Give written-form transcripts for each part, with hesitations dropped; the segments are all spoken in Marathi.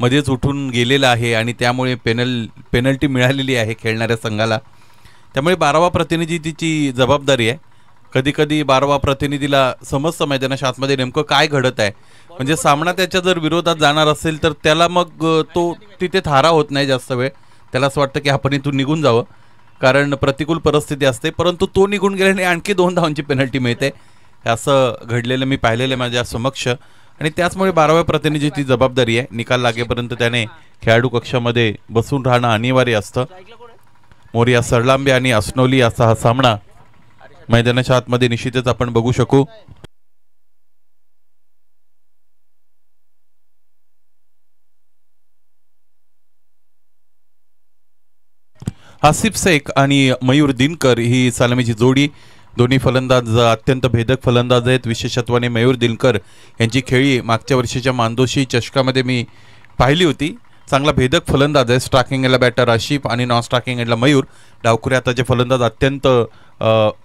मध्येच उठून गेलेला आहे आणि त्यामुळे पेनल्टी मिळालेली आहे खेळणाऱ्या संघाला। त्यामुळे 12वा प्रतिनिधीची जबाबदारी आहे। कधी कधी 12वा प्रतिनिधीला समजतं मैदानाच्या आतमध्ये नेमकं काय घडत आहे, म्हणजे सामना त्याच्या जर विरोधात जाणार असेल तर त्याला मग तो तिथे थारा होत नाही जास्त वेळ। त्याला असं वाटतं की आपण इथून निघून जावं, कारण प्रतिकूल परिस्थिती असते, परंतु तो निघून गेल्याने आणखी 2 धावांची पेनल्टी मिळते। असं घडलेलं मी पाहिलेलं माझ्या समक्ष आणि त्याचमुळे 12व्या प्रतिनिधीची जबाबदारी आहे। निकाल लागेपर्यंत त्याने खेळाडू कक्षामध्ये बसून राहणं अनिवार्य असतं। मोरिया सरलांबे आणि अस्नोली असा हा सामना मैदानाच्या आतमध्ये निश्चितच आपण बघू शकू। आसिफ शेख आणि मयूर दिनकर ही सलामीची जोडी, दोन्ही फलंदाज अत्यंत भेदक फलंदाज आहेत। विशेषत्वाने मयूर दिनकर यांची खेळी मागच्या वर्षीच्या मानदोशी चषकामध्ये मी पाहिली होती। चांगला भेदक फलंदाज आहे। स्ट्रायकिंग एंडला बॅटर आशिफ आणि नॉन स्ट्रायकिंग एंडला मयूर। डावखुऱ्या हाताचे फलंदाज अत्यंत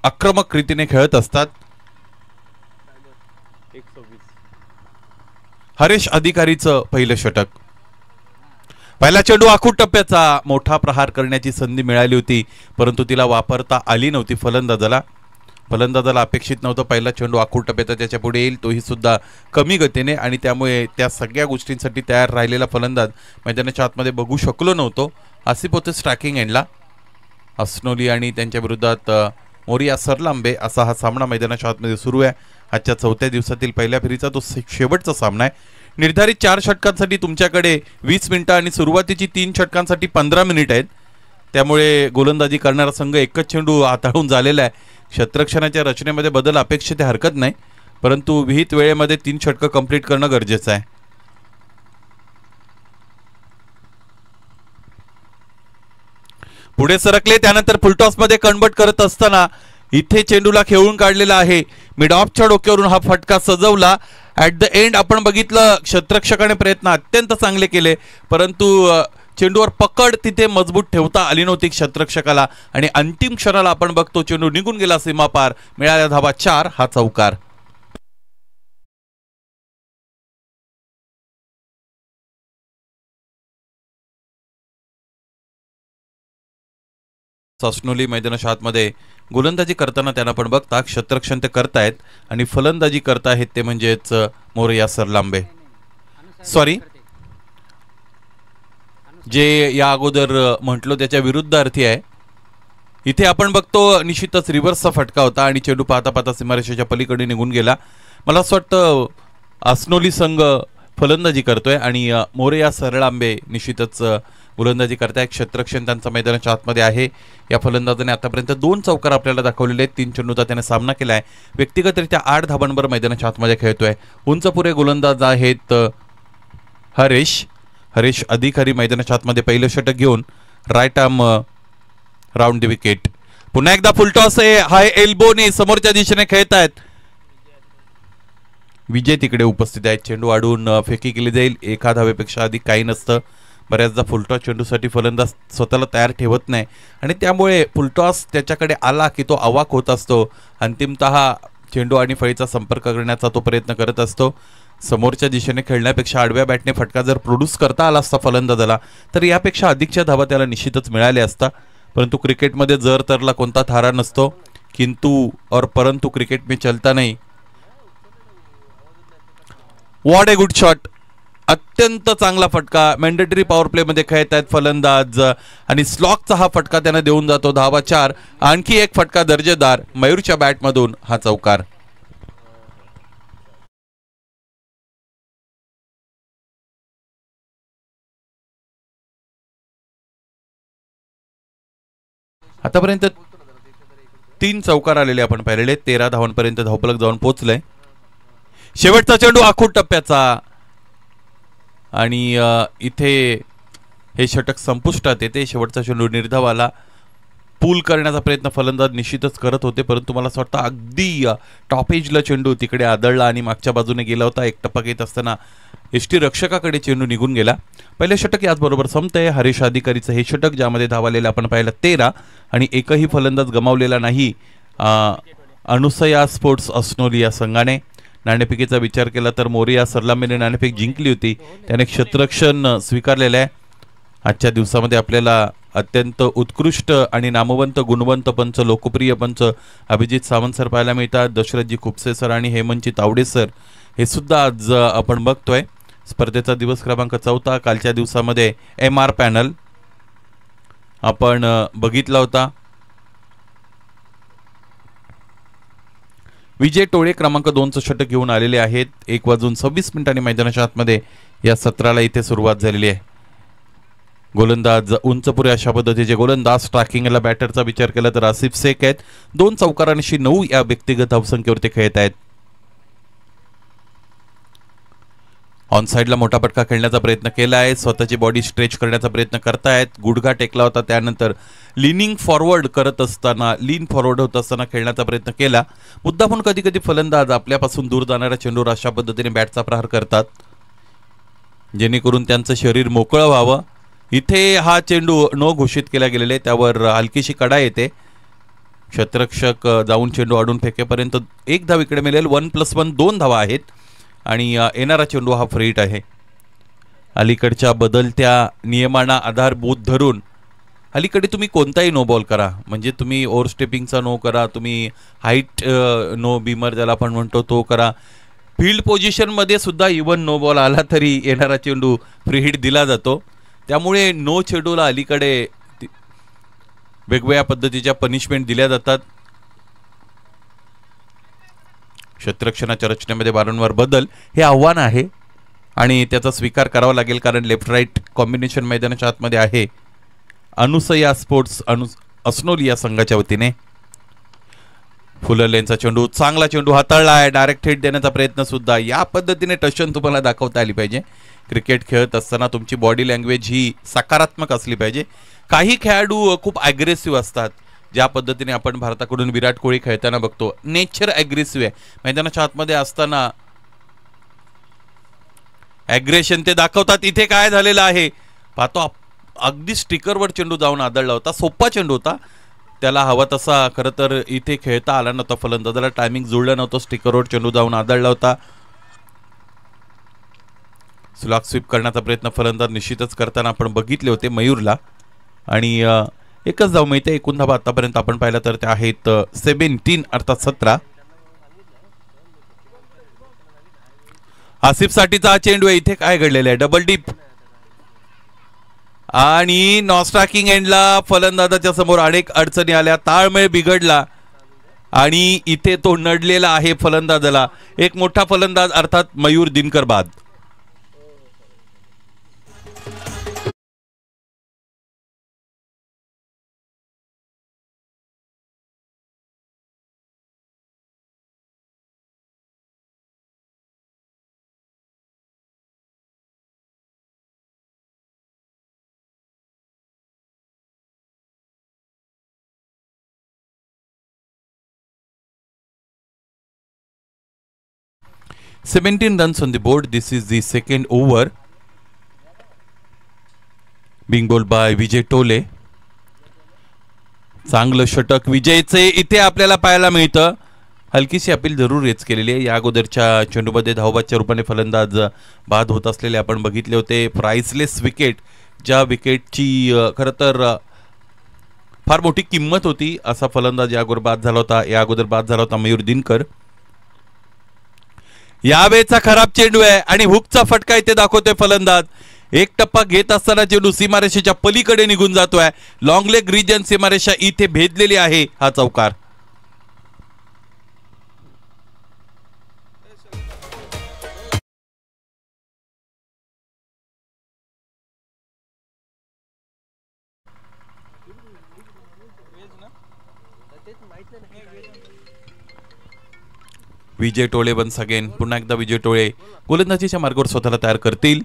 आक्रमक रीतीने खेळत असतात। हरेश अधिकारीचं पहिलं षटक, पहिला चेंडू आखूड टप्प्याचा, मोठा प्रहार करण्याची संधी मिळाली होती परंतु तिला वापरता आली नव्हती फलंदाजाला अपेक्षित नव्हतं पहिला चेंडू आखूड टप्प्याचा त्याच्या पुढे येईल, तोही सुद्धा कमी गतीने, आणि त्यामुळे त्या सगळ्या गोष्टींसाठी तयार राहिलेला फलंदाज मैदानाच्या आतमध्ये बघू शकलो नव्हतो। आसिफ होते स्ट्रायकिंग एंडला। अस्नोली आणि त्यांच्या विरोधात मोरिया सरलांबे असा हा सामना मैदानाच्या आतमध्ये सुरू आहे। आजच्या 4थ्या दिवसातील पहिल्या फेरीचा तो शेवटचा सामना आहे। निर्धारित 4 षटकांसाठी तुमच्याकडे 20 मिनिटं आणि सुरुवातीची 3 षटकांसाठी 15 मिनिट आहेत। त्यामुळे गोलंदाजी करणारा संघ एकच चेंडू हाताळून झालेला आहे। क्षेत्ररक्षणाच्या रचनेमध्ये बदल अपेक्षित हरकत नाही, परंतु विहित वेळेमध्ये 3 षटकं कंप्लीट करणं गरजेचं आहे। पुढे सरकले, त्यानंतर फुलटॉस मध्ये कन्वर्ट करत असताना इथे चेंडूला खेळून काढलेला आहे। मिड ऑफच्या डोक्यावरून हा फटका सजवला। ॲट द एंड आपण बघितलं क्षेत्ररक्षकाने प्रयत्न अत्यंत चांगले केले, परंतु चेंडूवर पकड तिथे मजबूत ठेवता आली नव्हती क्षेत्ररक्षकाला आणि अंतिम क्षणाला आपण बघतो चेंडू निघून गेला सीमापार। मिळाल्या धावा 4, हा चौकार। अस्नोली मैदानाच्या आतमध्ये गोलंदाजी करताना त्यांना पण बघता क्षेत्ररक्षण ते करतायत आणि फलंदाजी करतायत ते म्हणजेच मोरिया सरलांबे, सॉरी जे या अगोदर म्हटलो त्याच्या विरुद्धार्थी आहे। इथे आपण बघतो निश्चितच रिव्हर्सचा फटका होता आणि चेंडू पाहता पाहता सीमारेषेच्या पलीकडे निघून गेला। मला असं वाटतं अस्नोली संघ फलंदाजी करतोय आणि मोरिया सरलांबे निश्चितच गोलंदाजी करताय। क्षेत्ररक्षण त्यांचा मैदानाच्या आतमध्ये आहे। या फलंदाजाने आतापर्यंत 2 चौकार आपल्याला दाखवलेले आहेत, 3 चेंडूचा त्याने सामना केलाय। व्यक्तिगतरित्या 8 धावांवर मैदानाच्या आतमध्ये खेळतोय। उंचपुरे गोलंदाज आहेत हरेश अधिकारी मैदानाच्या आतमध्ये पहिलं षटक घेऊन right arm round the wicket. पुन्हा एकदा फुलटॉस आहे, हाय एल्बोने समोरच्या दिशेने खेळत आहेत। विजय तिकडे उपस्थित आहेत। चेंडू अडून फेकी केली जाईल, 1 धावेपेक्षा अधिक काही नसतं। बऱ्याचदा फुलटॉस चेंडूसाठी फलंदाज स्वतःला तयार ठेवत नाही आणि त्यामुळे फुलटॉस त्याच्याकडे आला की तो अवाक होत असतो। अंतिमतः चेंडू आणि फळीचा संपर्क करण्याचा तो प्रयत्न करत असतो। समोरच्या दिशेने खेळण्यापेक्षा आडव्या बॅटने फटका जर प्रोड्यूस करता आला असता फलंदाजाला तर यापेक्षा अधिकच्या धावा त्याला निश्चितच मिळाल्या असता, परंतु क्रिकेटमध्ये जर तरला कोणता थारा नसतो। किंतु और परंतु क्रिकेट में चलता नहीं। व्हॉट ए गुड शॉट, अत्यंत चांगला फटका। मॅन्डेटरी पॉवर प्ले मध्ये खेळत आहेत फलंदाज आणि स्लॉकचा हा फटका त्याने देऊन जातो। धावा 4, आणखी एक फटका दर्जेदार मयूरच्या बॅटमधून, हा चौकार। आतापर्यंत 3 चौकार आलेले आपण पाहिलेले। 13 धावांपर्यंत धावफलक जाऊन पोहोचलंय। शेवटचा चेंडू आखूड टप्प्याचा आणि इथे हे षटक संपुष्टात येते। शेवटचा चेंडू निर्धावाला पूल करण्याचा प्रयत्न फलंदाज निश्चितच करत होते, परंतु मला असं वाटतं अगदी टॉप एजला चेंडू तिकडे आदळला आणि मागच्या बाजूने गेला होता। एक टप्पा येत असताना एसटी रक्षकाकडे चेंडू निघून गेला। पहिले षटक याचबरोबर संपतंय। हरेश अधिकारीचं हे षटक ज्यामध्ये धावालेलं आपण पाहिलं 13 आणि एकही फलंदाज गमावलेला नाही अनुसया स्पोर्ट्स अस्नोली या संघाने। नाणेफेकीचा विचार केला तर मोरिया सरलामेने नाणेफेक जिंकली होती, त्याने क्षेत्ररक्षण स्वीकारलेलं आहे. आजच्या दिवसामध्ये आपल्याला अत्यंत उत्कृष्ट आणि नामवंत गुणवंत पंच, लोकप्रिय पंच अभिजित सावंत सर पाहायला मिळतात. दशरथजी खुपसे सर आणि हेमंतजी तावडे सर हे सुद्धा आज आपण बघतोय. स्पर्धेचा दिवस क्रमांक 4. कालच्या दिवसामध्ये MR पॅनल आपण बघितला होता. विजय टोळे क्रमांक 2चं षटक घेऊन आलेले आहेत. 1:26 मैदानाच्या आतमध्ये या सत्राला इथे सुरुवात झालेली आहे. गोलंदाज उंचपुरे अशा पद्धतीचे गोलंदाज. ट्रॅकिंगला बॅटरचा विचार केला तर आसिफ शेख आहेत. 2 चौकारांशी 9 या व्यक्तिगत धावसंख्येवरती खेळत आहेत. ऑन साइडला मोठा पटका खेळण्याचा प्रयत्न केला आहे. स्वतःची बॉडी स्ट्रेच करण्याचा प्रयत्न करतायत. गुडघा टेकला होता, त्यानंतर लिनिंग फॉरवर्ड करत असताना, लीन फॉरवर्ड होत असताना खेळण्याचा प्रयत्न केला. मुद्दामून कधी कधी फलंदाज आपल्यापासून दूर जाणाऱ्या चेंडूवर अशा पद्धतीने बॅटचा प्रहार करतात जेणेकरून त्यांचं शरीर मोकळं व्हावं. इथे हा चेंडू नो घोषित केला गेलेला आहे, त्यावर हलकीशी कडा येते. क्षेत्ररक्षक जाऊन चेंडू अडून फेकेपर्यंत 1 धाव इकडे मिळेल. 1+1 2 धावा आहेत आणि येणारा चेंडू हा फ्रीट आहे. अलीकडच्या बदलत्या नियमांना आधारभूत धरून अलीकडे तुम्ही कोणताही नो बॉल करा, म्हणजे तुम्ही ओव्हरस्टेपिंगचा नो करा, तुम्ही हाईट नो बीमर ज्याला आपण म्हणतो तो करा. फील्ड पोझिशनमध्ये सुद्धा इव्हन नो बॉल आला तरी येणारा चेंडू फ्री हिट दिला जातो. त्यामुळे नो चेंडूला अलीकडे वेगवेगळ्या पद्धतीच्या पनिशमेंट दिल्या जातात. क्षेत्ररक्षणाच्या रचनेमध्ये वारंवार बदल हे आव्हान आहे आणि त्याचा स्वीकार करावा लागेल, कारण लेफ्ट राईट कॉम्बिनेशन मैदानाच्या आतमध्ये आहे. अनुसया स्पोर्ट्स असनोली या संघाच्या वतीने फुलरलेनचा चेंडू, चांगला चेंडू हाताळला आहे. डायरेक्ट हिट देण्याचा प्रयत्न सुद्धा. या पद्धतीने टशन तुम्हाला दाखवता आली पाहिजे. क्रिकेट खेळत असताना तुमची बॉडी लँग्वेज ही सकारात्मक असली पाहिजे. काही खेळाडू खूप ॲग्रेसिव्ह असतात, ज्या पद्धतीने आपण भारताकडून विराट कोहली खेळताना बघतो. नेचर ॲग्रेसिव्ह आहे, मैदानाच्या आतमध्ये असताना ॲग्रेशन ते दाखवतात. इथे काय झालेलं आहे पाहतो, अगदी स्टिकरवर चेंडू जाऊन आदळला होता. सोपा चेंडू होता, त्याला हवा तसा खरं तर इथे खेळता आला नव्हता. फलंदाजाला टायमिंग जुळलं नव्हतं, स्टिकरवर चेंडू जाऊन आदळला होता. स्लॉग स्वीप करण्याचा प्रयत्न फलंदाज निश्चितच करताना आपण बघितले होते मयूरला, आणि एकच धाव मिळते. एकूण धावा आतापर्यंत आपण पाहिलं तर त्या आहेत 17 अर्थात 17. आसिफ साठीचा हा चेंडू आहे. इथे काय घडलेलं आहे, डबल डीप आणि नॉस्ट्राकिंग एंडला फलंदाजाच्या समोर अनेक अडचणी आल्या, ताळमेळ बिघडला आणि इथे तो नडलेला आहे फलंदाजाला. एक मोठा फलंदाज अर्थात मयूर दिनकर बाद. Seventeen runs on the board. This is the second over being bowled by विजय टोले. चांगलं षटक विजयचे इथे आपल्याला पाहायला मिळतं. हलकीशी अपील जरूर रेच केलेली आहे. या अगोदरच्या चेंडूमध्ये धावबादच्या रूपाने फलंदाज बाद होत असलेले आपण बघितले होते. प्राइसलेस विकेट, ज्या विकेटची खरं तर फार मोठी किंमत होती, असा फलंदाज या अगोदर बाद झाला होता. या अगोदर बाद झाला होता मयूर दिनकर. यावेळेचा खराब चेंडू आहे आणि हुकचा फटका इथे दाखवतोय फलंदाज. एक टप्पा घेत असताना चेंडू सीमारेषेच्या पलीकडे निघून जातोय. लॉंग लेग रिजन सीमारेषा इथे भेदलेली आहे. हा चौकार. विजय टोळे वन्स अगेन. पुन्हा एकदा विजय टोळे गोलंदाजीच्या मार्गावर स्वतःला तयार करतील.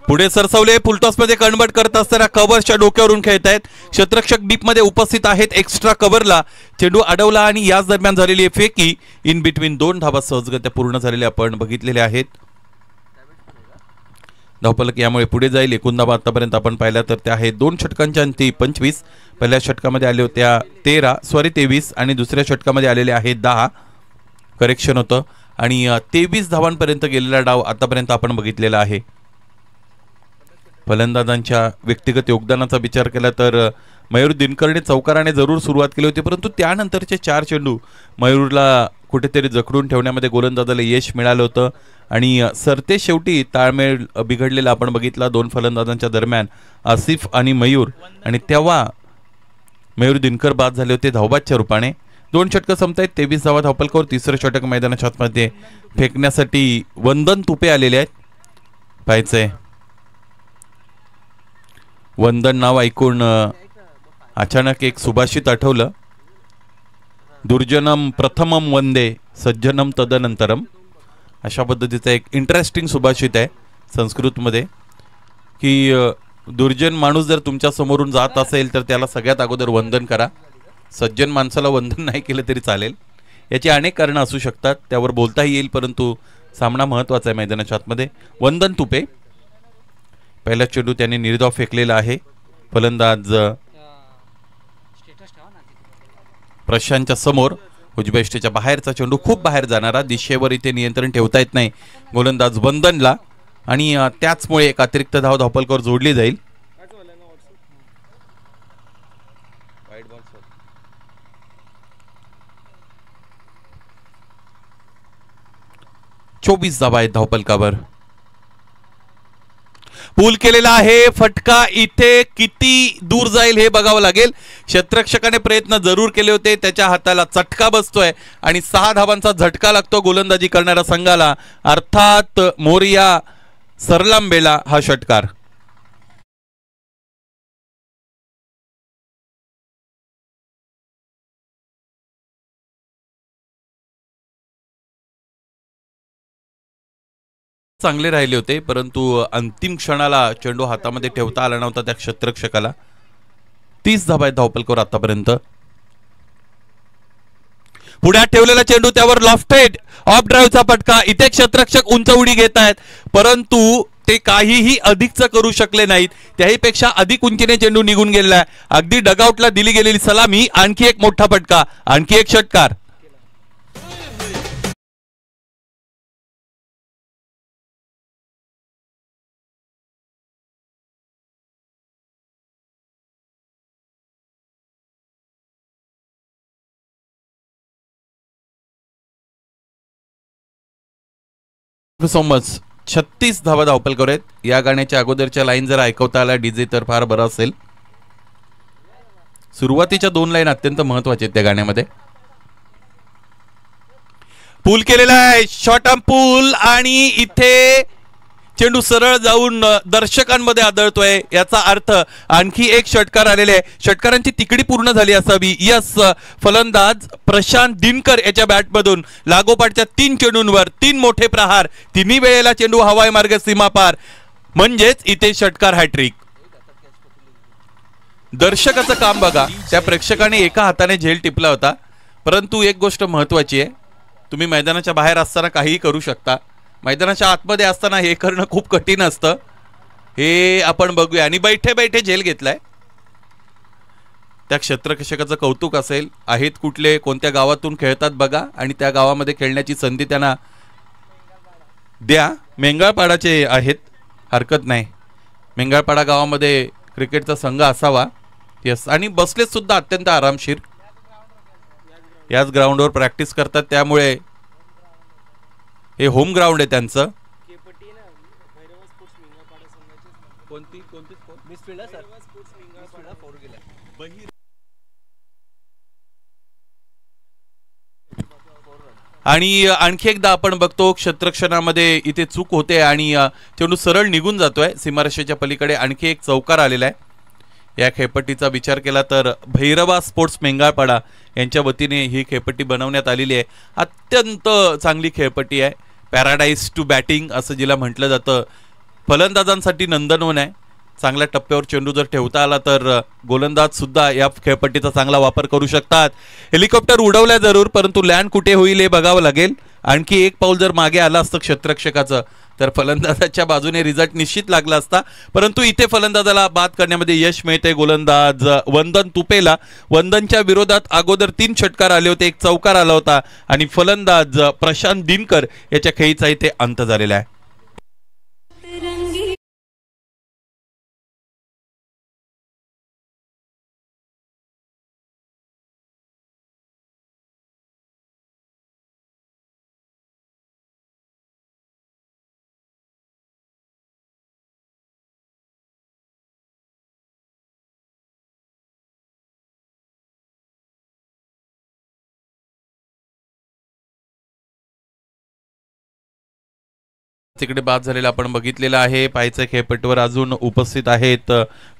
पुढे सरसवले, फुलटॉस मध्ये कन्वर्ट करत असताना कव्हरच्या डोक्यावरून खेळत आहेत. क्षेत्ररक्षक डीप मध्ये उपस्थित आहेत. एक्स्ट्रा कव्हरला चेंडू अडवला आणि याच दरम्यान झालेली फेकी इन बिटवीन 2 धावा सहजगत्या पूर्ण झालेल्या आपण बघितलेले आहेत. धावफलक यामुळे पुढे जाईल. एकूण धावा आतापर्यंत आपण पाहिल्या तर त्या आहेत 2 षटकांच्या अंती 25. पहिल्या षटकामध्ये आले होत्या 23 आणि दुसऱ्या षटकामध्ये आलेले आहेत 10. करेक्शन होतं आणि 23 धावांपर्यंत गेलेला डाव आतापर्यंत आपण बघितलेला आहे. फलंदाजांच्या व्यक्तिगत योगदानाचा विचार केला तर मयूर दिनकरने चौकाराने जरूर सुरुवात केली होती, परंतु त्यानंतरचे 4 चेंडू मयूरला कुठेतरी जखडून ठेवण्यामध्ये गोलंदाजाला यश मिळालं होतं आणि सरते शेवटी ताळमेळ बिघडलेला आपण बघितला 2 फलंदाजांच्या दरम्यान, आसिफ आणि मयूर, आणि तेव्हा मयूर दिनकर बाद झाले होते धावबादच्या रूपाने. 2 षटकं संपतायत, 23 धावा धावपलकावर. तिसरं षटक मैदानाच्या आतमध्ये फेकण्यासाठी वंदन तुपे आलेले आहेत. पाहायचंय वंदन नाव ऐकून अचानक एक सुभाषित आठवलं, दुर्जनम प्रथमम वंदे सज्जनम तदनंतरम. अशा पद्धतीचा एक इंटरेस्टिंग सुभाषित आहे संस्कृतमध्ये की दुर्जन माणूस जर तुमच्या समोरून जात असेल तर त्याला सगळ्यात अगोदर वंदन करा. सज्जन माणसाला वंदन नाही केलं तरी चालेल. याची अनेक कारणं असू शकतात, त्यावर बोलताही येईल, परंतु सामना महत्त्वाचा आहे मैदानाच्या आतमध्ये. वंदन तुपे पहिला चेंडू त्यांनी निर्धाव फेकलेला आहे. फलंदाज प्रशांतच्या समोर उजव्या यष्टीच्या बाहेरचा चेंडू, खूप बाहेर जाणारा, दिशेवर इथे नियंत्रण ठेवता येत नाही गोलंदाज वंदनला आणि त्याचमुळे एक अतिरिक्त धाव धावपलकावर जोडली जाईल. 24 धावा आहेत धावपलकावर. पूल केलेला आहे, फटका इथे किती दूर जाईल हे बघावं लागेल. क्षेत्ररक्षकाने प्रयत्न जरूर केले होते, त्याच्या हाताला चटका बसतोय आणि 6 धावांचा झटका लागतो गोलंदाजी करणाऱ्या संघाला, अर्थात मोरिया सरलांबेला हा षटकार. चांगले राहिले होते, परंतु अंतिम क्षणाला चेंडू हातामध्ये ठेवता आला नव्हता त्या क्षेत्ररक्षकाला. 30 धावा आहेत धावपलकावर आतापर्यंत. पुढ्यात ठेवलेला चेंडू, त्यावर लॉफ्टेड ऑफ ड्राईव्हचा फटका. इथे क्षेत्ररक्षक उंच उडी घेत आहेत, परंतु ते काहीही अधिकच करू शकले नाहीत. त्याहीपेक्षा अधिक उंचीने चेंडू निघून गेलेला आहे. अगदी डगआउटला दिली गेलेली सलामी. आणखी एक मोठा फटका, आणखी एक षटकार. सो मच 36 धावा धावपलकावर आहेत. या गाण्याच्या अगोदरच्या लाईन जर ऐकवता आला डीजे तर फार बरं असेल. सुरुवातीच्या 2 लाईन अत्यंत महत्वाच्या आहेत त्या गाण्यामध्ये. पूल केलेला आहे, शॉर्ट आर्म पूल, आणि इथे चेंडू सरळ जाऊन दर्शकांमध्ये आदळतोय. याचा अर्थ आणखी एक षटकार आलेले आहे. षटकारांची तिकडी पूर्ण झाली असावी. यस, फलंदाज प्रशांत दिनकर याच्या बॅटमधून लागोपाठच्या 3 चेंडूंवर 3 मोठे प्रहार, तिन्ही वेळेला चेंडू हवाई मार्ग सीमा पार, म्हणजेच इथे षटकार हॅट्रिक. दर्शकाचं काम बघा, त्या प्रेक्षकाने एका हाताने झेल टिपला होता. परंतु एक गोष्ट महत्वाची आहे, तुम्ही मैदानाच्या बाहेर असताना काहीही करू शकता, मैदानाच्या आतमध्ये असताना हे करणं खूप कठीण असतं. हे आपण बघूया. आणि बैठे बैठे झेल घेतलाय. त्या क्षेत्ररक्षकाचं कौतुक असेल. आहेत कुठले, कोणत्या गावातून खेळतात बघा आणि त्या गावामध्ये खेळण्याची संधी त्यांना द्या. मेंगाळपाडाचे आहेत, हरकत नाही. मेंगाळपाडा गावामध्ये क्रिकेटचा संघ असावा. यस, आणि बसलेत सुद्धा अत्यंत आरामशीर. याच ग्राउंडवर प्रॅक्टिस करतात, त्यामुळे हे होम ग्राउंड आहे त्यांचं. आणि आणखी एकदा आपण बघतो क्षेत्ररक्षणामध्ये इथे चूक होते आणि चेंडू सरळ निघून जातोय सीमारेषेच्या पलीकडे. आणखी एक चौकार आलेला आहे. या खेळपट्टीचा विचार केला तर भैरवा स्पोर्ट्स मेंगाळपाडा यांच्या वतीने ही खेळपट्टी बनवण्यात आलेली आहे. अत्यंत चांगली खेळपट्टी आहे. पॅराडाईज टू बॅटिंग असं जिला म्हटलं जातं. फलंदाजांसाठी नंदनवन आहे. चांगल्या टप्प्यावर चेंडू जर ठेवता आला तर गोलंदाज सुद्धा या खेळपट्टीचा चांगला वापर करू शकतात. हेलिकॉप्टर उडवल्या जरूर, परंतु लँड कुठे होईल हे बघावं लागेल. आणखी एक पाऊल जर मागे आलं असतं क्षेत्ररक्षकाचं तर फलंदाजाच्या बाजूने रिझल्ट निश्चित लागला असता, परंतु इथे फलंदाजाला बाद करण्यामध्ये यश मिळते. गोलंदाज वंदन तुपेला. वंदनच्या विरोधात अगोदर 3 षटकार आले होते, 1 चौकार आला होता आणि फलंदाज प्रशांत दिनकर याच्या खेळीचा इथे अंत झालेला आहे. तिकडे बाद झालेला आपण बघितलेला आहे. पाहायचं खेळपट्टीवर अजून उपस्थित आहेत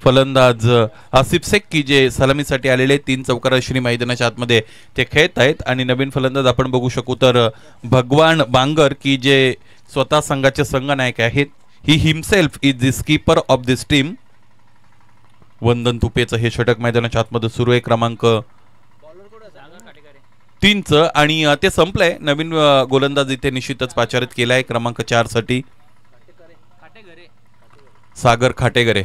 फलंदाज आसिफ शेख की जे सलामीसाठी आलेले 3 चौकार अश्विनी मैदानाच्या आतमध्ये ते खेळत आहेत आणि नवीन फलंदाज आपण बघू शकू तर भगवान बांगर की जे स्वतः संघाचे संघनायक आहेत. He himself is the skipper of this team. वंदन तुपेचं हे षटक मैदानाच्या आतमध्ये सुरू आहे क्रमांक 3चं आणि ते संपलंय. नवीन गोलंदाज इथे निश्चितच पाचारित केलाय क्रमांक 4 साठी सागर खाटेगरे.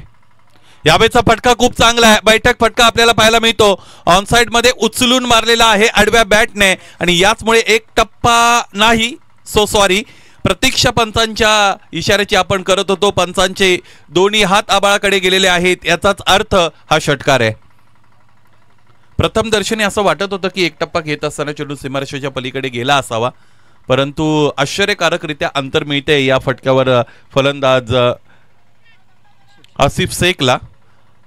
यावेळेचा फटका खूप चांगला आहे. बैठक फटका आपल्याला पाहायला मिळतो. ऑनसाइड मध्ये उचलून मारलेला आहे आडव्या बॅटने आणि याचमुळे 1 टप्पा नाही, सो सॉरी, प्रतीक्षा पंचांच्या इशाऱ्याची आपण करत होतो. पंचांचे दोन्ही हात आबाळाकडे गेलेले आहेत, याचाच अर्थ हा षटकार आहे. प्रथम दर्शनी असं वाटत होतं की 1 टप्पा घेत असताना चेंडू सीमारेषेच्या पलीकडे गेला असावा, परंतु आश्चर्यकारकरित्या अंतर मिळते या फटक्यावर फलंदाज आसिफ शेखला.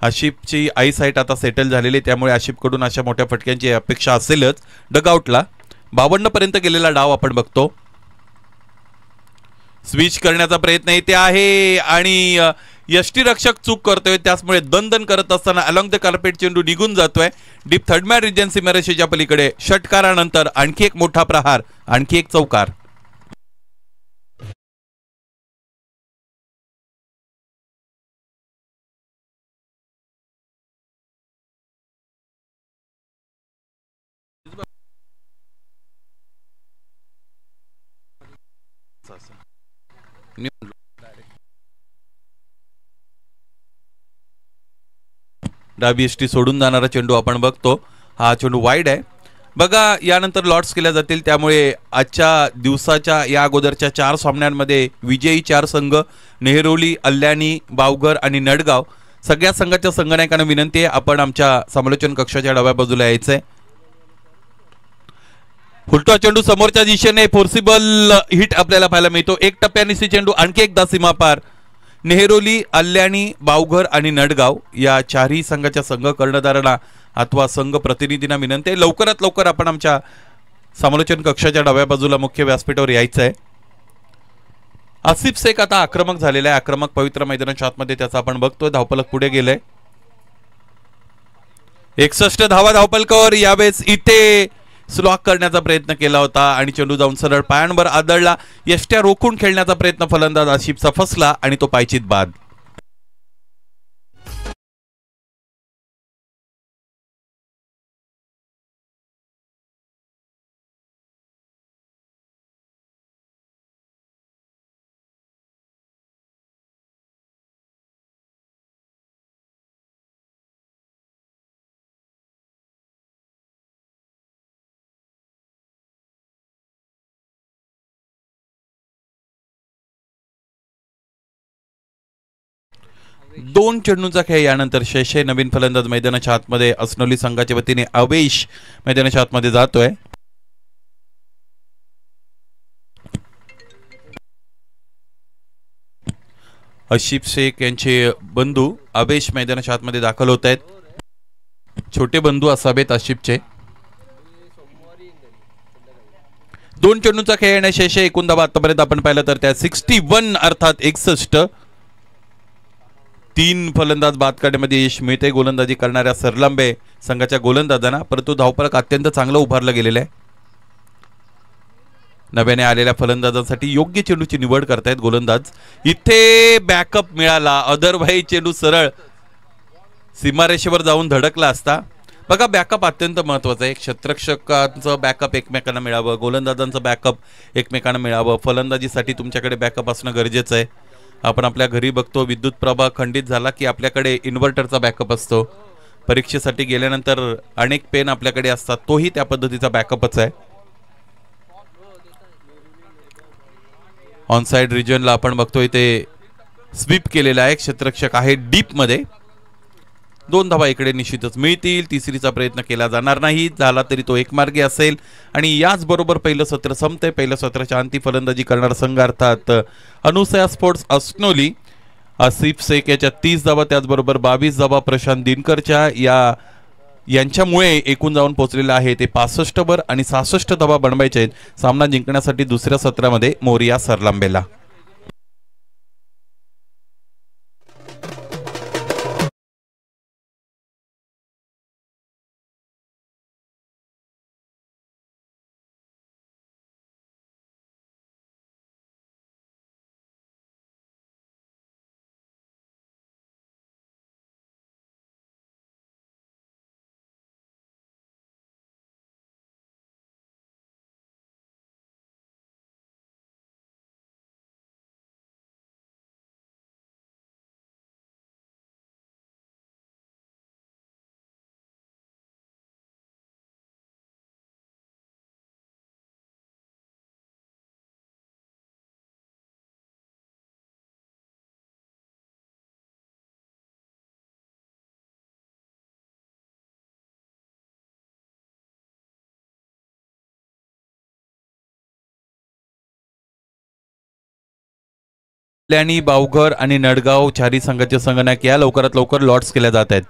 आशिफची आई साईट आता सेटल झालेली, त्यामुळे आशिफकडून अशा मोठ्या फटक्यांची अपेक्षा असेलच. डगआउटला 52 पर्यंत गेलेला डाव आपण बघतो. स्विच करण्याचा प्रयत्न इथे आहे आणि यष्टीरक्षक चूक करतोय, त्यामुळे दणदण करत असताना अलॉंग द कार्पेट चेंडू निघून जातोय डीप थर्ड मॅन रिजन सीमारेषेच्या पलीकडे. षटकारानंतर आणखी एक मोठा प्रहार, आणखी एक चौकार. डावी यष्टी सोडून जाणारा चेंडू आपण बघतो. हा चेंडू वाईड आहे. बघा, यानंतर लॉट्स केल्या जातील, त्यामुळे आजच्या दिवसाच्या या अगोदरच्या 4 सामन्यांमध्ये विजयी 4 संघ नेहरोली, अल्यानी, बावघर आणि नडगाव सगळ्या संघाच्या संघनायकांना विनंती आहे आपण आमच्या समालोचन कक्षाच्या डाव्या बाजूला यायचंय. फुलटॉ चेंडू समोरच्या दिशेने फोर्सिबल हिट आपल्याला पाहायला मिळतो. 1 टप्प्याने चेंडू आणखी एकदा सीमा पार. नेहरोली, अल्यानी, बावघर आणि नडगाव या 4ही संघाच्या संघ कर्णधारांना अथवा संघ प्रतिनिधींना विनंती आहे लवकरात लवकर आपण आमच्या समालोचन कक्षाच्या डाव्या बाजूला मुख्य व्यासपीठावर यायचं आहे. आसिफ शेख आता आक्रमक झालेला आहे. आक्रमक पवित्र मैदानाच्या आतमध्ये त्याचा आपण बघतोय. धावफलक पुढे गेलंय. 61 धावा धावफलकावर. यावेळेस इथे स्लॉक करण्याचा प्रयत्न केला होता आणि चेंडू जाऊन सरळ पायांवर आदळला. यष्ट्या रोखून खेळण्याचा प्रयत्न फलंदाज आशिफचा फसला आणि तो पायचीत बाद. दोन चेंडूंचा खेळ. यानंतर शेषे नवीन फलंदाज मैदानाच्या आतमध्ये असनोली संघाच्या वतीने अवेश मैदानाच्या आतमध्ये जातोय. आसिफ शेख यांचे बंधू अवेश मैदानाच्या आतमध्ये दाखल होत आहेत. छोटे बंधू असावेत आसिफचे. 2 चेंडूंचा खेळ आणि शेषे एकूण धावा आतापर्यंत आपण पाहिलं तर त्या 61 अर्थात 61. 3 फलंदाज बाद करण्यामध्ये यश मिळते गोलंदाजी करणाऱ्या सरलांबे संघाच्या गोलंदाजांना, परंतु धावफलक अत्यंत चांगलं उभारलं गेलेलं आहे. नव्याने आलेल्या फलंदाजांसाठी योग्य चेंडूची निवड करतायत गोलंदाज. इथे बॅकअप मिळाला, अदरवाईज चेंडू सरळ सीमारेषेवर जाऊन धडकला असता. बघा, बॅकअप अत्यंत महत्त्वाचं आहे. एक क्षेत्ररक्षकांचं बॅकअप एकमेकांना मिळावं, गोलंदाजांचं बॅकअप एकमेकांना मिळावं, फलंदाजीसाठी तुमच्याकडे बॅकअप असणं गरजेचं आहे. आपण आपल्या घरी बघतो, विद्युत प्रवाह खंडित झाला की आपल्याकडे इन्व्हर्टरचा बॅकअप असतो. परीक्षेसाठी गेल्यानंतर अनेक पेन आपल्याकडे असतात, तोही त्या पद्धतीचा बॅकअपच आहे. ऑन साइड रिजनला आपण बघतोय ते स्वीप केलेला आहे, क्षेत्ररक्षक आहे डीपमध्ये. 2 धावा इकडे निश्चितच मिळतील. तिसरीचा प्रयत्न केला जाणार नाही, झाला तरी तो एकमार्गी असेल. आणि याचबरोबर पहिलं सत्र संपते. पहिल्या सत्राच्या अंती फलंदाजी करणारा संघ अर्थात अनुसया स्पोर्ट्स अस्नोली, आसिफ शेख याच्या 30 धावा, त्याचबरोबर 22 धावा प्रशांत दिनकरच्या यांच्यामुळे एकूण जाऊन पोहोचलेलं आहे ते 65 वर आणि 66 धावा बनवायचे आहेत सामना जिंकण्यासाठी दुसऱ्या सत्रामध्ये मोरिया सरलांबेला. कल्याणी, बावघर आणि नडगाव चारी संघाचे संगणक या लवकरात लवकर लॉट्स केल्या जात आहेत.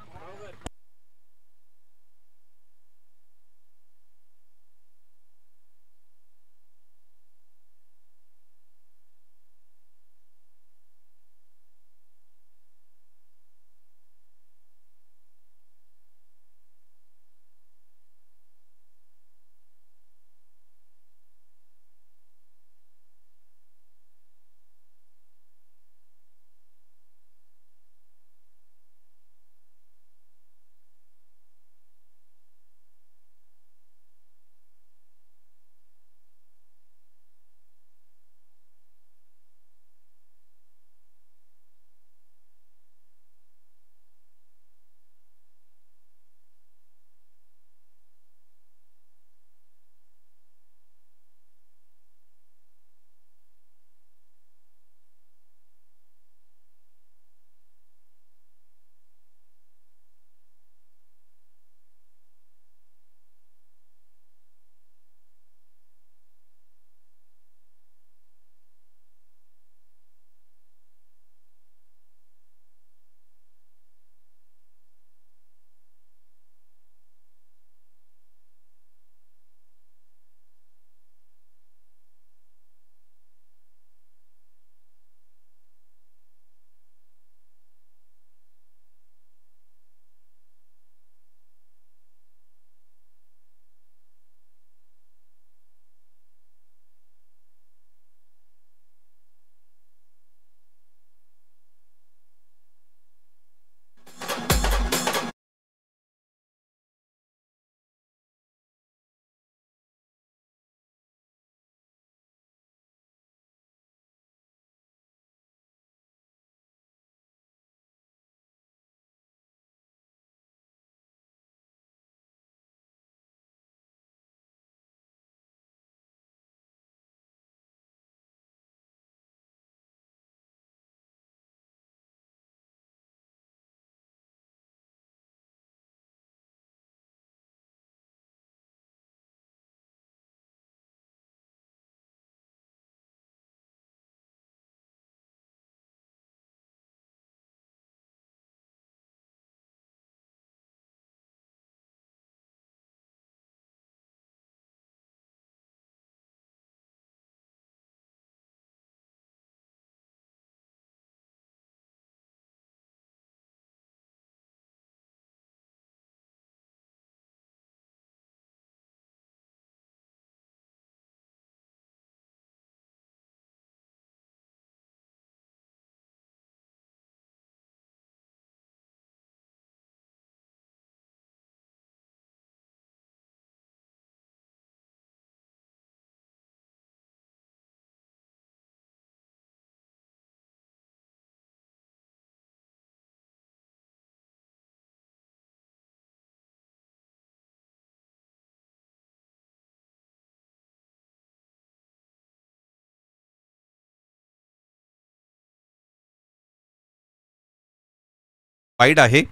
वाईड आहे.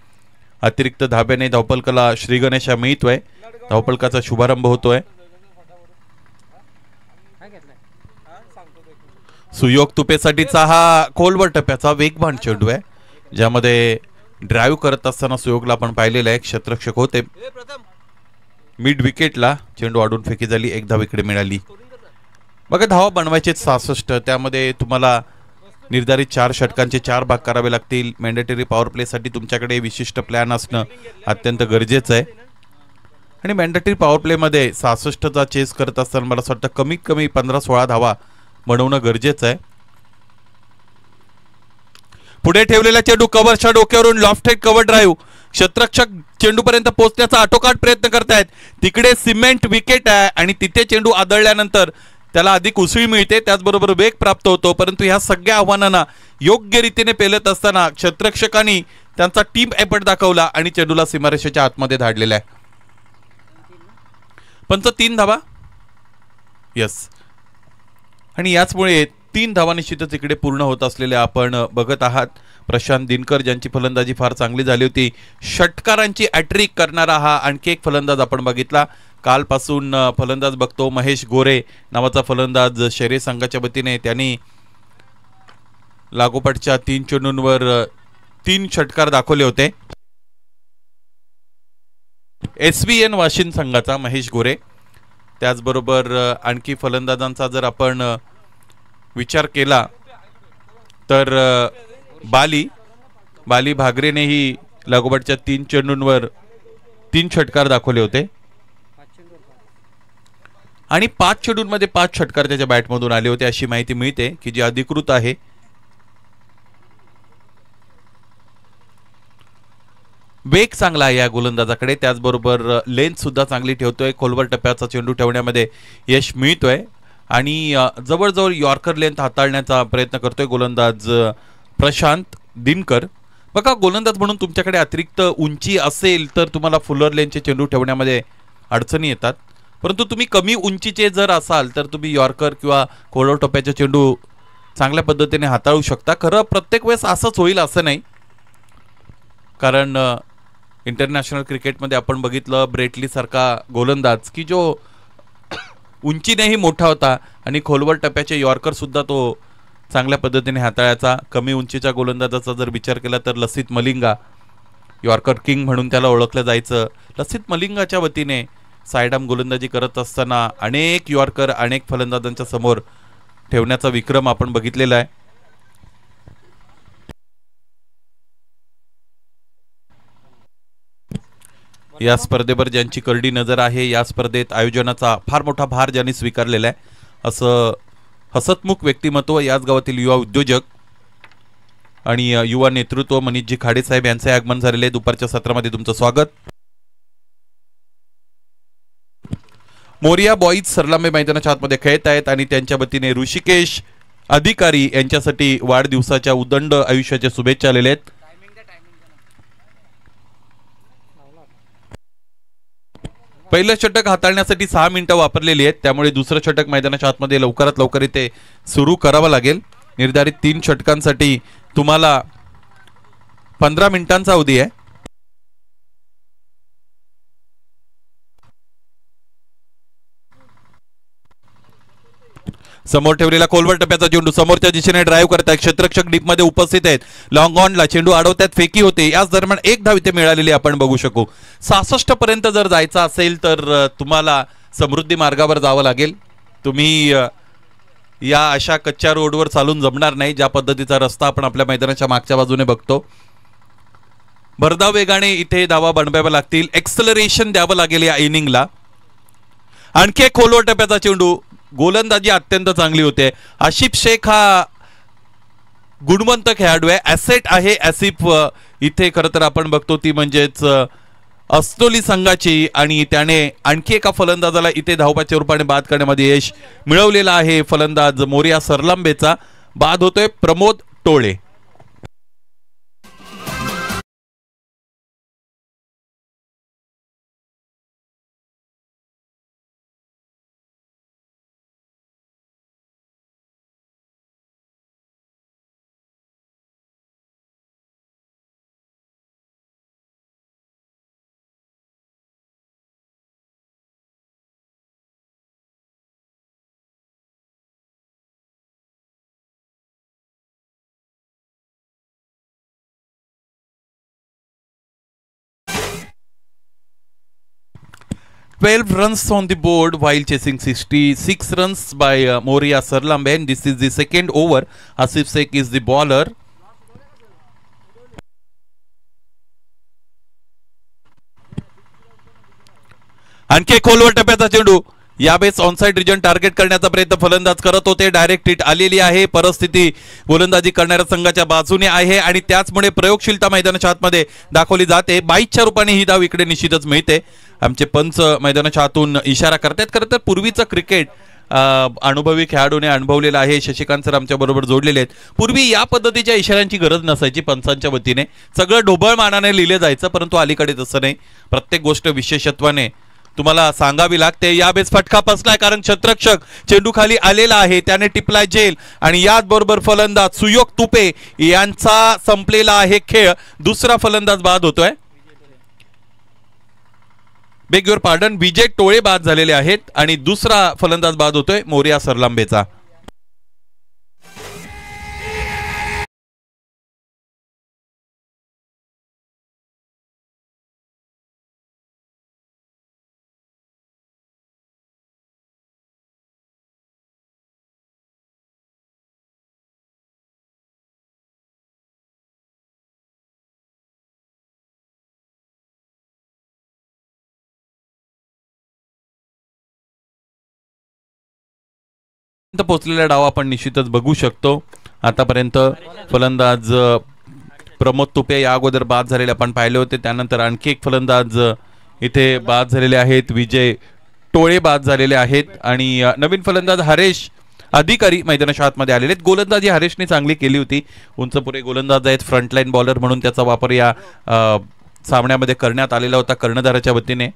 अतिरिक्त धाब्याने धावपलकाला श्री गणेशा मिळतोय. धावपलकाचा शुभारंभ होतोय. सुयोग तुपेसाठीचा हा खोलवर टप्प्याचा वेगवान चेंडू आहे, ज्यामध्ये ड्राईव्ह करत असताना सुयोगला आपण पाहिलेलं आहे. क्षेत्ररक्षक होते. मिड विकेटला चेंडू आडून फेकी झाली. एक धाव इकडे मिळाली. बघा, धावा बनवायचे 66. त्यामध्ये तुम्हाला निर्धारित 4 षटकांचे 4 भाग करावे लागतील. मॅन्डेटरी पॉवर प्ले साठी तुमच्याकडे विशिष्ट प्लॅन असणं अत्यंत गरजेचं आहे. आणि मॅन्डेटरी पॉवर प्ले मध्ये 66चा चेस करत असताना मला असं वाटतं कमीत कमी 15-16 धावा बनवणं गरजेचं आहे. पुढे ठेवलेला चेंडू कव्हरच्या डोक्यावरून लॉफ्टेड कव्हर ड्राईव्ह. क्षेत्ररक्षक चेंडूपर्यंत पोहोचण्याचा आटोकाट प्रयत्न करतायत. तिकडे सिमेंट विकेट आहे आणि तिथे चेंडू आदळल्यानंतर त्याला अधिक उसळी मिळते, त्याचबरोबर वेग प्राप्त होतो. परंतु ह्या सगळ्या आव्हानांना योग्य रीतीने पेलत असताना क्षेत्ररक्षकांनी त्यांचा टीम एफर्ट दाखवला आणि चेंडूला सीमारेषेच्या आतमध्ये धाडलेला आहे. पंच 3 धावा. यस. आणि याचमुळे 3 धावा निश्चितच इकडे पूर्ण होत असलेल्या आपण बघत आहात. प्रशांत दिनकर ज्यांची फलंदाजी फार चांगली झाली होती, षटकारांची ॲट्रिक करणारा हा आणखी एक फलंदाज आपण बघितला. कालपासून फलंदाज बघतो. महेश गोरे नावाचा फलंदाज शेरे संघाच्या वतीने त्यांनी लागोपाठच्या 3 चेंडूंवर 3 षटकार दाखवले होते. SVN वाशिम संघाचा महेश गोरे. त्याचबरोबर आणखी फलंदाजांचा जर आपण विचार केला तर बाली भागरेनेही लागोपाठच्या 3 चेंडूंवर 3 षटकार दाखवले होते आणि 5 चेंडूंमध्ये 5 षटकार त्याच्या बॅटमधून आले होते अशी माहिती मिळते की जी अधिकृत आहे. वेग चांगला आहे या गोलंदाजाकडे. त्याचबरोबर लेंथ सुद्धा चांगली ठेवतोय. खोलवर टप्प्याचा चेंडू ठेवण्यामध्ये यश मिळतोय आणि जवळजवळ यॉर्कर लेंथ हाताळण्याचा प्रयत्न करतोय गोलंदाज प्रशांत दिनकर. बघा, गोलंदाज म्हणून तुमच्याकडे अतिरिक्त उंची असेल तर तुम्हाला फुलर लेनचे चेंडू ठेवण्यामध्ये अडचणी येतात. परंतु तुम्ही कमी उंचीचे जर असाल तर तुम्ही यॉर्कर किंवा खोलवर टप्प्याचे चेंडू चांगल्या पद्धतीने हाताळू शकता. खरं प्रत्येक वेळेस असंच होईल असं नाही, कारण इंटरनॅशनल क्रिकेटमध्ये आपण बघितलं ब्रेटली सारखा गोलंदाज की जो उंचीनेही मोठा होता आणि खोलवर टप्प्याचे यॉर्कर सुद्धा तो चांगल्या पद्धतीने हाताळायचा. कमी उंचीच्या गोलंदाजाचा जर विचार केला तर लसित मलिंगा, यॉर्कर किंग म्हणून त्याला ओळखलं जायचं. लसित मलिंगाच्या वतीने सायडाम गोलंदाजी करत असताना अनेक यॉर्कर अनेक फलंदाजांच्या समोर ठेवण्याचा विक्रम आपण बघितलेला आहे. या स्पर्धेवर ज्यांची करडी नजर आहे, या स्पर्धेत आयोजनाचा फार मोठा भार ज्यांनी स्वीकारलेला आहे असं हसतमुख व्यक्तिमत्व, याच गावातील युवा उद्योजक आणि युवा नेतृत्व मनीषजी खाडे साहेब यांचे आगमन झालेले आहे. दुपारच्या सत्रामध्ये तुमचं स्वागत. मोरिया बॉईज सरलांबे मैदानाच्या आतमध्ये खेळत आहेत आणि त्यांच्या वतीने ऋषिकेश अधिकारी यांच्यासाठी वाढदिवसाच्या उदंड आयुष्याच्या शुभेच्छा आलेल्या आहेत. पहिलं षटक हाताळण्यासाठी 6 मिनिटं वापरलेली आहेत, त्यामुळे दुसरं षटक मैदानाच्या आतमध्ये लवकरात लवकर इथे सुरू करावं लागेल. निर्धारित 3 षटकांसाठी तुम्हाला 15 मिनिटांचा अवधी आहे. समोर ठेवलेला खोलवर टप्प्याचा चेंडू समोरच्या दिशेने ड्राईव्ह करतात. क्षेत्ररक्षक डीप मध्ये उपस्थित आहेत. लॉंग ऑनला चेंडू अडवतात, फेकी होते. याच दरम्यान 1 धाव इथे मिळालेली आपण बघू शकू. 66 पर्यंत जर जायचं असेल तर तुम्हाला समृद्धी मार्गावर जावं लागेल. तुम्ही या अशा कच्च्या रोडवर चालून जमणार नाही, ज्या पद्धतीचा रस्ता आपण आपल्या मैदानाच्या मागच्या बाजूने बघतो. भरधाव वेगाने इथे धावा बनवाव्या लागतील. एक्सलरेशन द्यावं लागेल या इनिंगला. आणखी एक खोलवर टप्प्याचा चेंडू. गोलंदाजी अत्यंत चांगली होते. आसिफ शेख हा गुणवंत खेळाडू आहे, ॲसेट आहे. आसिफ इथे खरं तर आपण बघतो ती म्हणजेच अस्तोली संघाची, आणि त्याने आणखी एका फलंदाजाला इथे धावपाच्या रूपाने बाद करण्यामध्ये यश मिळवलेला आहे. फलंदाज मोरिया सरलांबेचा बाद होतोय Pramod टोळे. 12 runs on the board while chasing 66 runs by Moria Sarlambe. And this is the second over. Asif Sheikh is the bowler. आणखी खोलवर टप्प्याचा चेंडू, यावेळेस ऑनसाइड रिजन टार्गेट करण्याचा प्रयत्न फलंदाज करत होते. डायरेक्ट हिट आलेली आहे. परिस्थिती गोलंदाजी करणाऱ्या संघाच्या बाजूने आहे आणि त्याचमुळे प्रयोगशीलता मैदानाच्या आतमध्ये दाखवली जाते. 22च्या रूपाने ही धाव इकडे निश्चितच मिळते. आमचे पंच मैदानाच्या आतून इशारा करतात. खरं तर पूर्वीचं क्रिकेट अनुभवी खेळाडूने अनुभवलेला आहे. शशिकांत सर आमच्या बरोबर जोडलेले आहेत. पूर्वी या पद्धतीच्या इशाऱ्यांची गरज नसायची. पंचांच्या वतीने सगळं ढोबळ मानाने लिहिले जायचं, परंतु अलीकडे तसं नाही. प्रत्येक गोष्ट विशेषत्वाने तुम्हाला सांगावी लागते. यावेळेस फटका बसलाय कारण क्षेत्ररक्षक चेंडू खाली आलेला आहे. त्याने टिपलाय जेल आणि याच बरोबर फलंदाज सुयोग तुपे यांचा संपलेला आहे खेळ. दुसरा फलंदाज बाद होतोय. बेग युअर पार्डन, विजय टोळे बाद झालेले आहेत आणि दुसरा फलंदाज बाद होतोय मोरिया सरलांबेचा. पोहोचलेला डाव आपण निश्चितच बघू शकतो. आतापर्यंत फलंदाज प्रमोद तुपे या अगोदर बाद झालेले आपण पाहिले होते. त्यानंतर आणखी एक फलंदाज इथे बाद झालेले आहेत. विजय टोळे बाद झालेले आहेत आणि नवीन फलंदाज हरेश अधिकारी मैदानाच्या आतमध्ये आलेले आहेत. गोलंदाजी हरेशने चांगली केली होती. उंचपुरे गोलंदाज आहेत. फ्रंटलाईन बॉलर म्हणून त्याचा वापर या सामन्यामध्ये करण्यात आलेला होता कर्णधाराच्या वतीने.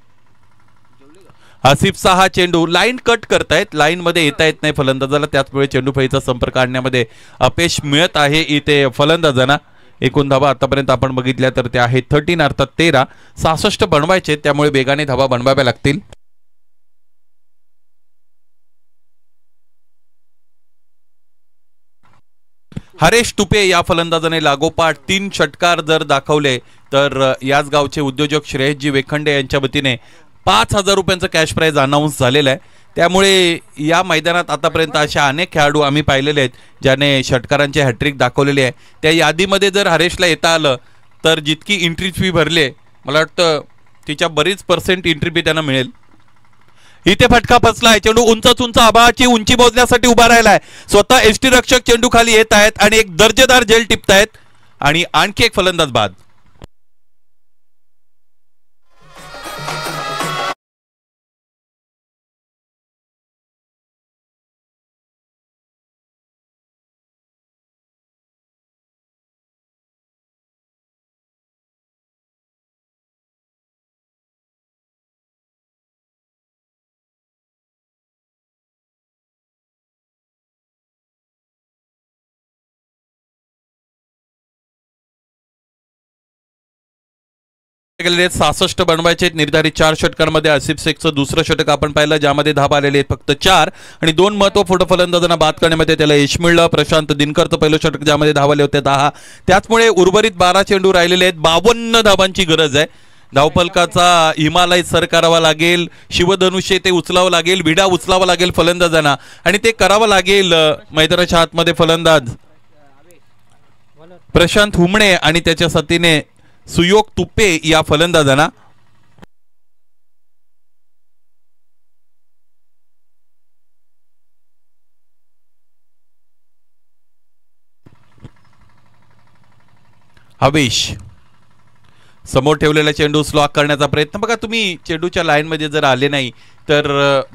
आसिफचा हा चेंडू लाईन कट करतायत, लाईन मध्ये येता येत नाही फलंदाजाला, त्याचमुळे चेंडू फळीचा संपर्क आणण्यामध्ये अपयश मिळत आहे इथे फलंदाजांना. एकूण धावा आतापर्यंत आपण बघितल्या तर त्या आहेत 13 अर्थात 13. 66 बनवायचे, त्यामुळे वेगाने धावा बनवाव्या लागतील. हरेश तुपे या फलंदाजाने लागोपाठ 3 षटकार जर दाखवले तर याच गावचे उद्योजक श्रेयसजी वेखंडे यांच्या वतीने 5,000 रुपयांचं कॅश प्राइज अनाऊन्स झालेलं आहे. त्यामुळे या मैदानात आतापर्यंत अशा अनेक खेळाडू आम्ही पाहिलेले आहेत ज्याने षटकारांचे हॅट्रिक दाखवलेली आहे. त्या यादीमध्ये जर हरेशला येता आलं तर जितकी एंट्री फी भरले मला वाटतं तिच्या बरीच पर्सेंट एंट्री फी त्यांना मिळेल. इथे फटका फसलाय. चेंडू उंच आभाळाची उंची मोजण्यासाठी उभा राहिलाय. स्वतः एसटी रक्षक चेंडू खाली येत आहेत आणि एक दर्जेदार झेल टिपतायत आणि आणखी एक फलंदाज बाद. गेलेले 66 बनवायचे. निर्धारित 4 षटकांमध्ये आसिफ शेखचं दुसरं षटक आपण पाहिलं ज्यामध्ये धावा आलेले आहेत फक्त 4 आणि 2 महत्त्वपूर्ण फलंदाजांना बाद करण्यामध्ये त्याला यश मिळलं. प्रशांत दिनकरचं पहिलं षटक ज्यामध्ये धावा आले होते 10. त्याचमुळे उर्वरित 12 चेंडू राहिलेले आहेत. 52 धावांची गरज आहे. धावफलकाचा हिमालय सर करावा लागेल. शिवधनुष्य ते उचलावं लागेल. विडा उचलावा लागेल फलंदाजांना आणि ते करावं लागेल मैदानाच्या आतमध्ये फलंदाज प्रशांत हुमणे आणि त्याच्या साथीने सुयोग तुपे या फलंदाजांना. हवेश समोर ठेवलेला चेंडू स्लॉक करण्याचा प्रयत्न. बघा तुम्ही चेंडूच्या लाईन मध्ये जर आले नाही तर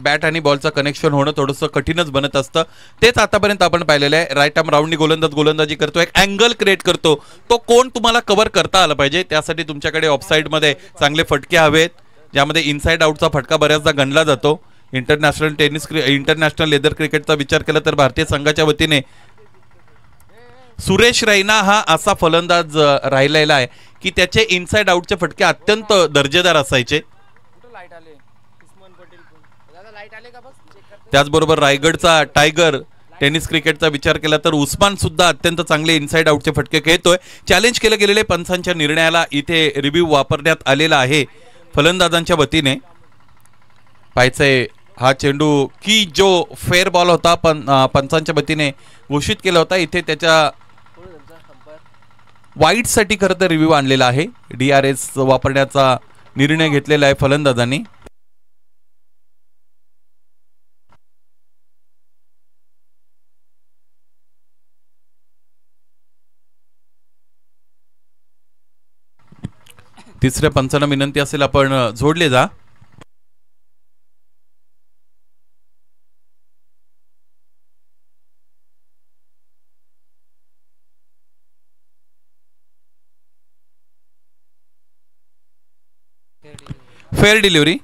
बॅट आणि बॉलचं कनेक्शन होणं थोडंसं कठीणच बनत असतं. तेच आतापर्यंत आपण पाहिलेलं आहे. राईट आर्म राऊंडनी गोलंदाजी करतो, एक अँगल क्रिएट करतो. तो कोण तुम्हाला कव्हर करता आला पाहिजे. त्यासाठी तुमच्याकडे ऑफसाईड मध्ये चांगले फटके हवेत ज्यामध्ये इनसाइड आउटचा फटका बऱ्याचदा गणला जातो. इंटरनॅशनल लेदर क्रिकेटचा विचार केला तर भारतीय संघाच्या वतीने सुरेश रैना हा असा फलंदाज राहिलेला आहे की त्याचे इनसाइड आउटचे फटके अत्यंत दर्जेदार असायचे. त्याचबरोबर रायगडचा टायगर टेनिस क्रिकेटचा विचार केला तर उस्मान सुद्धा अत्यंत चांगले इनसाइड आउटचे फटके खेळतोय. चॅलेंज केले गेलेले पंचांच्या निर्णयाला इथे रिव्ह्यू वापरण्यात आलेला आहे फलंदाजांच्या वतीने. पाहायचंय हा चेंडू की जो फेअर बॉल होता पण पंचांच्या वतीने घोषित केला होता, इथे त्याच्या वाईट साठी खरं तर रिव्ह्यू आणलेला आहे. DRS वापरण्याचा निर्णय घेतलेला आहे फलंदाजांनी. तिसऱ्या पंचांना विनंती असेल आपण जोडले जा. Fair delivery.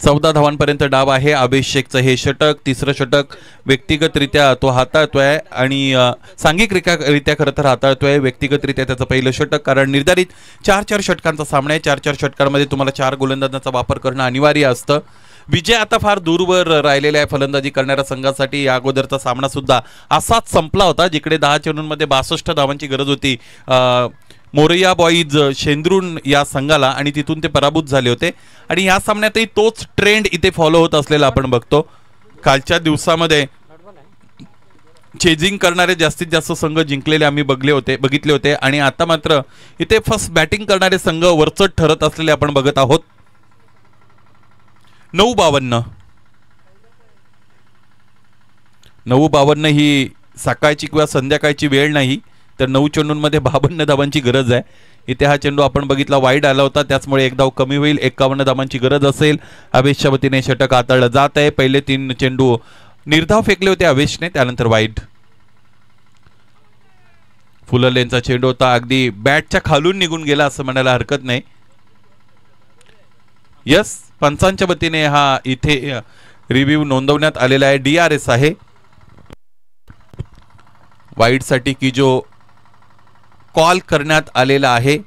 14 धावांपर्यंत डाव आहे. अभिषेक शेखचं हे षटक, तिसरं षटक व्यक्तिगतरित्या तो हाताळतोय आणि सांघिकरित्या खरं तर हाताळतोय. व्यक्तिगतरित्या त्याचं पहिलं षटक, कारण निर्धारित 4-4 षटकांचा सामना आहे. 4-4 षटकांमध्ये तुम्हाला 4 गोलंदाजांचा वापर करणं अनिवार्य असतं. विजय आता फार दूरवर राहिलेला आहे फलंदाजी करणाऱ्या संघासाठी. या अगोदरचा सामना सुद्धा असाच संपला होता, जिकडे 10 चेंडूंमध्ये 62 धावांची गरज होती मोरया बॉईज शेंद्रून या संघाला, आणि तिथून ते पराभूत झाले होते. आणि या सामन्यातही तोच ट्रेंड इथे फॉलो होत असलेला आपण बघतो. कालच्या दिवसामध्ये चेजिंग करणारे जास्तीत जास्त संघ जिंकलेले आम्ही बघितले होते आणि आता मात्र इथे फर्स्ट बॅटिंग करणारे संघ वरचढ ठरत असलेले आपण बघत आहोत. 9:52 ही सकाळची किंवा संध्याकाळची वेळ नाही, तर 9 चेंडूंमध्ये 52 धावांची गरज आहे. इथे हा चेंडू आपण बघितला वाईड आला होता, त्याचमुळे एक धाव कमी होईल. 51 धावांची गरज असेल. अवेशच्या वतीने षटक हाताळलं जात आहे. पहिले 3 चेंडू निर्धाव फेकले होते अवेशने, त्यानंतर वाईड. फुलरलेनचा चेंडू होता, अगदी बॅटच्या खालून निघून गेला असं म्हणायला हरकत नाही. यस, पंचांच्या वतीने हा इथे रिव्ह्यू नोंदवण्यात आलेला आहे. DRS आहे वाईड साठी की जो कॉल करण्यात आलेला आहे.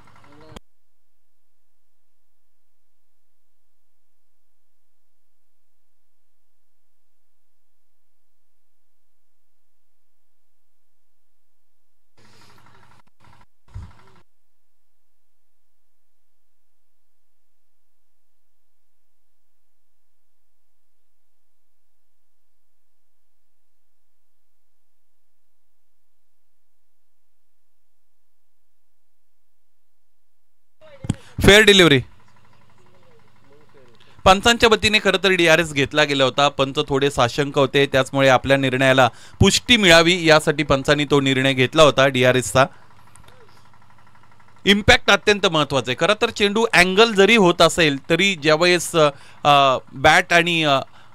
Fair delivery. पंचांच्या वतीने खरं तर DRS घेतला गेला होता. पंच थोडे साशंक होते, त्याचमुळे आपल्या निर्णयाला पुष्टी मिळावी यासाठी पंचांनी तो निर्णय घेतला होता. DRSचा इम्पॅक्ट अत्यंत महत्वाचा आहे. खरं तर चेंडू अँगल जरी होत असेल तरी ज्यावेळेस बॅट आणि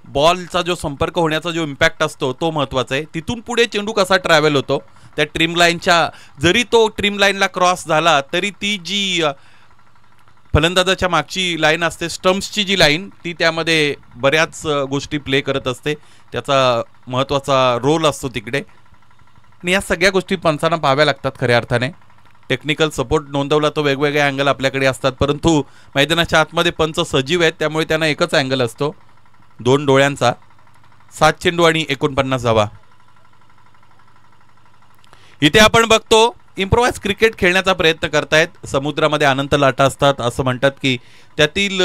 बॉलचा जो संपर्क होण्याचा जो इम्पॅक्ट असतो तो महत्वाचा आहे. तिथून पुढे चेंडू कसा ट्रॅव्हल होतो, त्या ट्रिम लाईनच्या जरी तो ट्रिम लाईनला क्रॉस झाला तरी ती जी फलंदाजाच्या मागची लाईन असते, स्टम्प्सची जी लाईन, ती त्यामध्ये बऱ्याच गोष्टी प्ले करत असते. त्याचा महत्त्वाचा रोल असतो तिकडे. आणि या सगळ्या गोष्टी पंचांना पाहाव्या लागतात खऱ्या अर्थाने. टेक्निकल सपोर्ट नोंदवला तो वेगवेगळे अँगल आपल्याकडे असतात, परंतु मैदानाच्या आतमध्ये पंच सजीव आहेत, त्यामुळे त्यांना एकच अँगल असतो 2 डोळ्यांचा. 7 चेंडू आणि 49 धावा. इथे आपण बघतो इम्प्रोवाइज क्रिकेट खेळण्याचा प्रयत्न करतायत. समुद्रामध्ये अनंत लाटा असतात असं म्हणतात, की त्यातील